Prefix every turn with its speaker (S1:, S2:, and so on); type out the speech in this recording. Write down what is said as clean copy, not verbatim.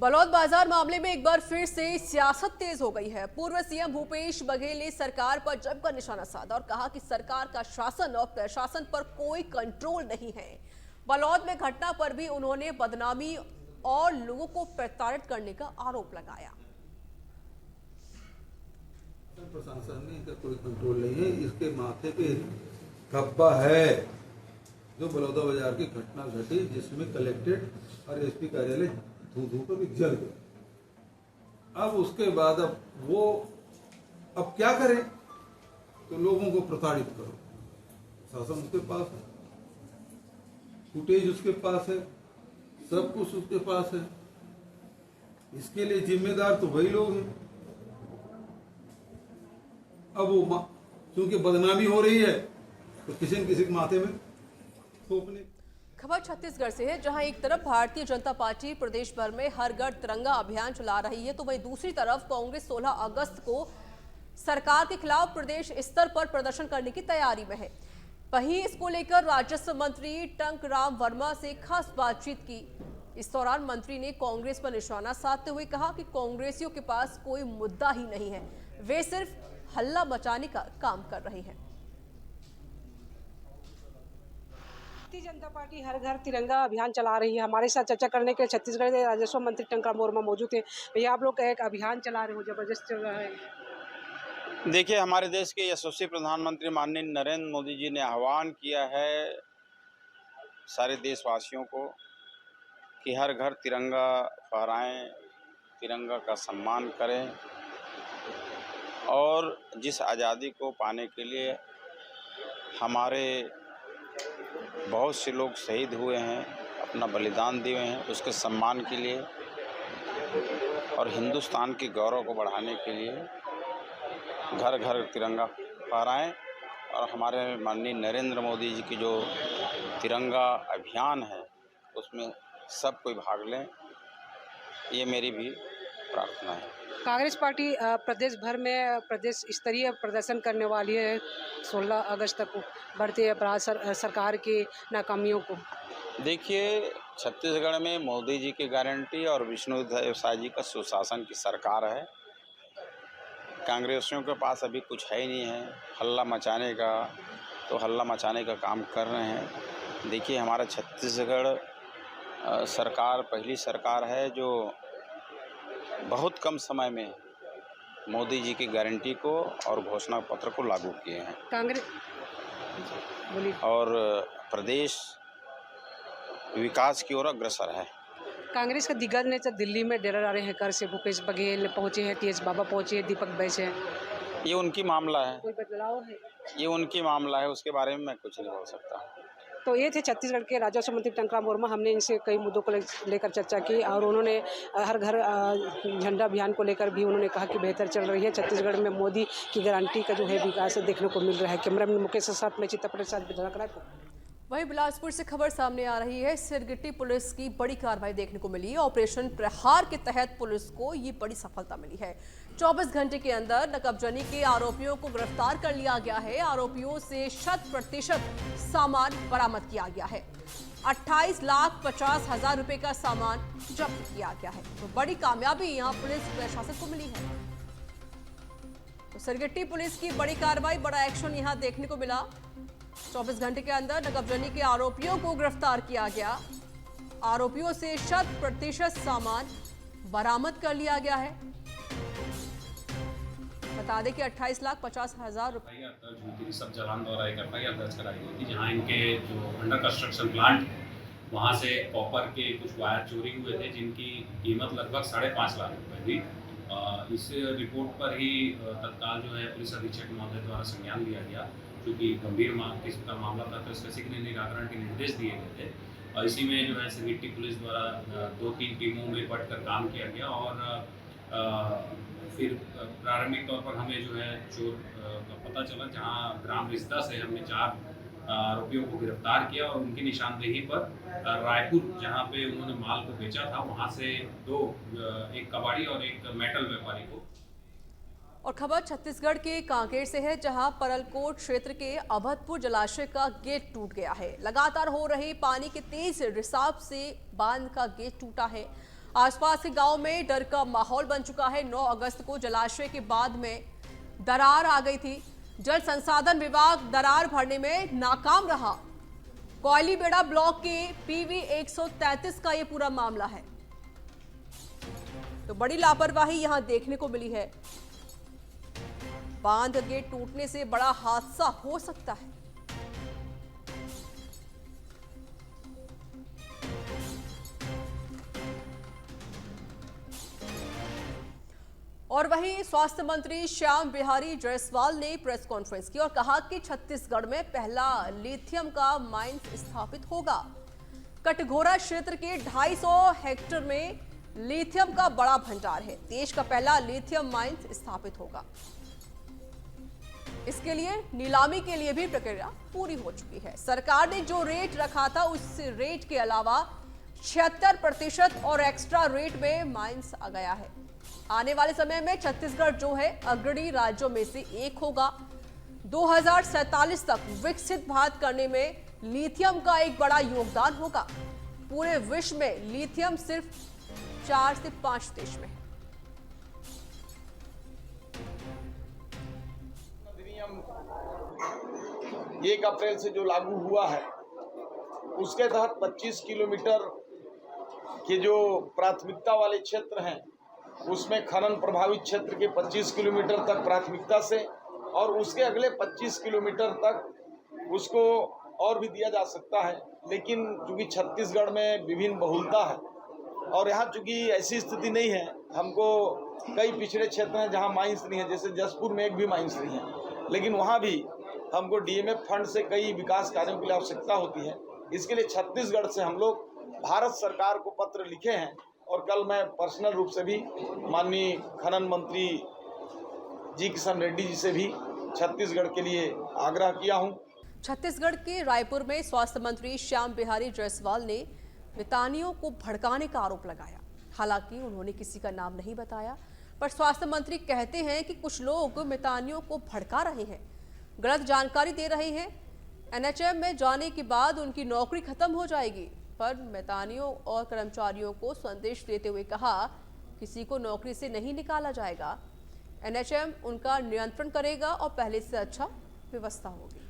S1: बलौद बाजार मामले में एक बार फिर से सियासत तेज हो गई है। पूर्व सीएम भूपेश बघेल ने सरकार पर जमकर निशाना साधा और कहा कि सरकार का शासन और प्रशासन पर कोई कंट्रोल नहीं है। बलौद में घटना पर भी उन्होंने बदनामी और लोगों को प्रताड़ित करने का आरोप लगाया।
S2: प्रशासन में इनका कोई कंट्रोल नहीं है, इसके माथे पे धब्बा है। जो बलौदा बाजार की घटना घटी जिसमें कलेक्ट्रेट और एसपी कार्यालय धू कर भी जल गया। अब उसके बाद अब क्या करें? तो लोगों को प्रताड़ित करो। शासन उसके पास है, फुटेज उसके पास है, सब कुछ उसके पास है। इसके लिए जिम्मेदार तो वही लोग हैं। अब वो क्योंकि बदनामी हो रही है तो किसी न किसी के माथे में थोपने।
S1: खबर छत्तीसगढ़ से है, जहां एक तरफ भारतीय जनता पार्टी प्रदेश भर में हर घर तिरंगा अभियान चला रही है, तो वहीं दूसरी तरफ कांग्रेस 16 अगस्त को सरकार के खिलाफ प्रदेश स्तर पर प्रदर्शन करने की तैयारी में है। वहीं इसको लेकर राजस्व मंत्री टंकराम वर्मा से खास बातचीत की। इस दौरान मंत्री ने कांग्रेस पर निशाना साधते हुए कहा कि कांग्रेसियों के पास कोई मुद्दा ही नहीं है, वे सिर्फ हल्ला मचाने का काम कर रहे हैं।
S3: भारतीय जनता पार्टी हर घर तिरंगा अभियान चला रही है। हमारे साथ चर्चा करने के लिए छत्तीसगढ़ के राजस्व मंत्री टंकराम वर्मा मौजूद हैं। भैया, आप लोग एक अभियान चला रहे हो, जबरदस्त चल रहा है।
S4: देखिए, हमारे देश के यशस्वी प्रधानमंत्री माननीय नरेंद्र मोदी जी ने आह्वान किया है सारे देशवासियों को कि हर घर तिरंगा फहराएं, तिरंगा का सम्मान करें और जिस आज़ादी को पाने के लिए हमारे बहुत से लोग शहीद हुए हैं, अपना बलिदान दिए हैं, उसके सम्मान के लिए और हिंदुस्तान के गौरव को बढ़ाने के लिए घर घर तिरंगा फहराएं और हमारे माननीय नरेंद्र मोदी जी की जो तिरंगा अभियान है उसमें सब कोई भाग लें, ये मेरी भी प्रार्थना है।
S3: कांग्रेस पार्टी प्रदेश भर में प्रदेश स्तरीय प्रदर्शन करने वाली है 16 अगस्त तक बढ़ते अपराध सरकार की नाकामियों को।
S4: देखिए, छत्तीसगढ़ में मोदी जी की गारंटी और विष्णुदेव साय जी का सुशासन की सरकार है। कांग्रेसियों के पास अभी कुछ है ही नहीं है। हल्ला मचाने का तो हल्ला मचाने का काम कर रहे हैं। देखिए, हमारा छत्तीसगढ़ सरकार पहली सरकार है जो बहुत कम समय में मोदी जी की गारंटी को और घोषणा पत्र को लागू किए हैं।
S3: कांग्रेस
S4: और प्रदेश विकास की ओर अग्रसर है।
S3: कांग्रेस के दिग्गज नेता दिल्ली में डेरा डाले हैं। कर से भूपेश बघेल पहुंचे हैं, टीएस बाबा पहुंचे हैं, दीपक बैस हैं।
S4: ये उनकी मामला है,
S3: कोई बदलाव है?
S4: ये उनकी मामला है, उसके बारे में मैं कुछ नहीं बोल सकता।
S3: तो ये थे छत्तीसगढ़ के राजस्व मंत्री टंकराम वर्मा। हमने इनसे कई मुद्दों को लेकर चर्चा की और उन्होंने हर घर झंडा अभियान को लेकर भी उन्होंने कहा कि बेहतर चल रही है। छत्तीसगढ़ में मोदी की गारंटी का जो है विकास देखने को मिल रहा है। कैमरामैन मुकेश के साथ मैं चित्ता प्रसाद।
S1: वहीं बिलासपुर से खबर सामने आ रही है, सिरगिट्टी पुलिस की बड़ी कार्रवाई देखने को मिली है। ऑपरेशन प्रहार के तहत पुलिस को ये बड़ी सफलता मिली है। 24 घंटे के अंदर नकबजनी के आरोपियों को गिरफ्तार कर लिया गया है। आरोपियों से 100% सामान बरामद किया गया है। 28,50,000 रुपए का सामान जब्त किया गया है। तो बड़ी कामयाबी यहाँ पुलिस प्रशासन को मिली है। तो सिरगिट्टी पुलिस की बड़ी कार्रवाई, बड़ा एक्शन यहाँ देखने को मिला। 24 घंटे के अंदर नकबजनी के आरोपियों को गिरफ्तार किया गया। आरोपियों से 100% सामान बरामद कर लिया गया है। बता दें कि 28,50,000
S5: रुपए सब जवान द्वारा एक एफआईआर दर्ज कराई गई थी, जहां इनके जो अंडर कंस्ट्रक्शन प्लांट वहां से कॉपर के कुछ वायर चोरी हुए थे, जिनकी कीमत लगभग 5.5 लाख रुपए थी। इस रिपोर्ट पर ही तत्काल जो है पुलिस अधीक्षक महोदय द्वारा संज्ञान लिया गया, क्योंकि गंभीर किस्म का मामला था, तो इसका शीघ्र निराकरण के निर्देश दिए गए थे। और इसी में जो है सिरगिट्टी पुलिस द्वारा 2-3 टीमों में बंटकर काम किया गया और फिर प्रारंभिक तौर पर हमें जो है चोर का पता चला, जहां ग्राम रिश्ता से हमने 4 आरोपियों को गिरफ्तार किया और उनकी निशानदेही पर रायपुर, जहां पे उन्होंने माल को बेचा था, वहां से 2 एक कबाड़ी और एक मेटल व्यापारी को।
S1: और खबर छत्तीसगढ़ के कांकेर से है, जहां परलकोट क्षेत्र के अभदपुर जलाशय का गेट टूट गया है। लगातार हो रहे पानी के तेज रिसाव से बांध का गेट टूटा है। आसपास के गांव में डर का माहौल बन चुका है। 9 अगस्त को जलाशय के बाद में दरार आ गई थी। जल संसाधन विभाग दरार भरने में नाकाम रहा। कोयलीबेड़ा ब्लॉक के PV 133 का यह पूरा मामला है। तो बड़ी लापरवाही यहां देखने को मिली है। बांध गेट टूटने से बड़ा हादसा हो सकता है। और वहीं स्वास्थ्य मंत्री श्याम बिहारी जायसवाल ने प्रेस कॉन्फ्रेंस की और कहा कि छत्तीसगढ़ में पहला लिथियम का माइंस स्थापित होगा। कटघोरा क्षेत्र के 250 हेक्टेयर में लिथियम का बड़ा भंडार है। देश का पहला लिथियम माइंस स्थापित होगा। इसके लिए नीलामी के लिए भी प्रक्रिया पूरी हो चुकी है। सरकार ने जो रेट रखा था उस रेट के अलावा 76% और एक्स्ट्रा रेट में माइंस आ गया है। आने वाले समय में छत्तीसगढ़ जो है अग्रणी राज्यों में से एक होगा। 2047 तक विकसित भारत करने में लिथियम का एक बड़ा योगदान होगा। पूरे विश्व में लिथियम सिर्फ 4 से 5 देश में है।
S6: अधिनियम 1 अप्रैल से जो लागू हुआ है उसके तहत 25 किलोमीटर के जो प्राथमिकता वाले क्षेत्र हैं उसमें खनन प्रभावित क्षेत्र के 25 किलोमीटर तक प्राथमिकता से और उसके अगले 25 किलोमीटर तक उसको और भी दिया जा सकता है। लेकिन चूँकि छत्तीसगढ़ में विभिन्न बहुलता है और यहाँ चूँकि ऐसी स्थिति नहीं है, हमको कई पिछड़े क्षेत्र हैं जहाँ माइंस नहीं है, जैसे जसपुर में एक भी माइंस नहीं है, लेकिन वहाँ भी हमको DMF फंड से कई विकास कार्यों के लिए आवश्यकता होती है। इसके लिए छत्तीसगढ़ से हम लोग भारत सरकार को पत्र लिखे हैं और कल मैं पर्सनल रूप से भी माननीय खनन मंत्री जी किशन रेड्डी जी से भी छत्तीसगढ़ के लिए आग्रह किया हूं।
S1: छत्तीसगढ़ के रायपुर में स्वास्थ्य मंत्री श्याम बिहारी जायसवाल ने मितानियों को भड़काने का आरोप लगाया। हालांकि उन्होंने किसी का नाम नहीं बताया, पर स्वास्थ्य मंत्री कहते हैं कि कुछ लोग मितानियों को भड़का रहे हैं, गलत जानकारी दे रहे हैं। NHM में जाने के बाद उनकी नौकरी खत्म हो जाएगी। पर मितानियों और कर्मचारियों को संदेश देते हुए कहा, किसी को नौकरी से नहीं निकाला जाएगा। NHM उनका नियंत्रण करेगा और पहले से अच्छा व्यवस्था होगी।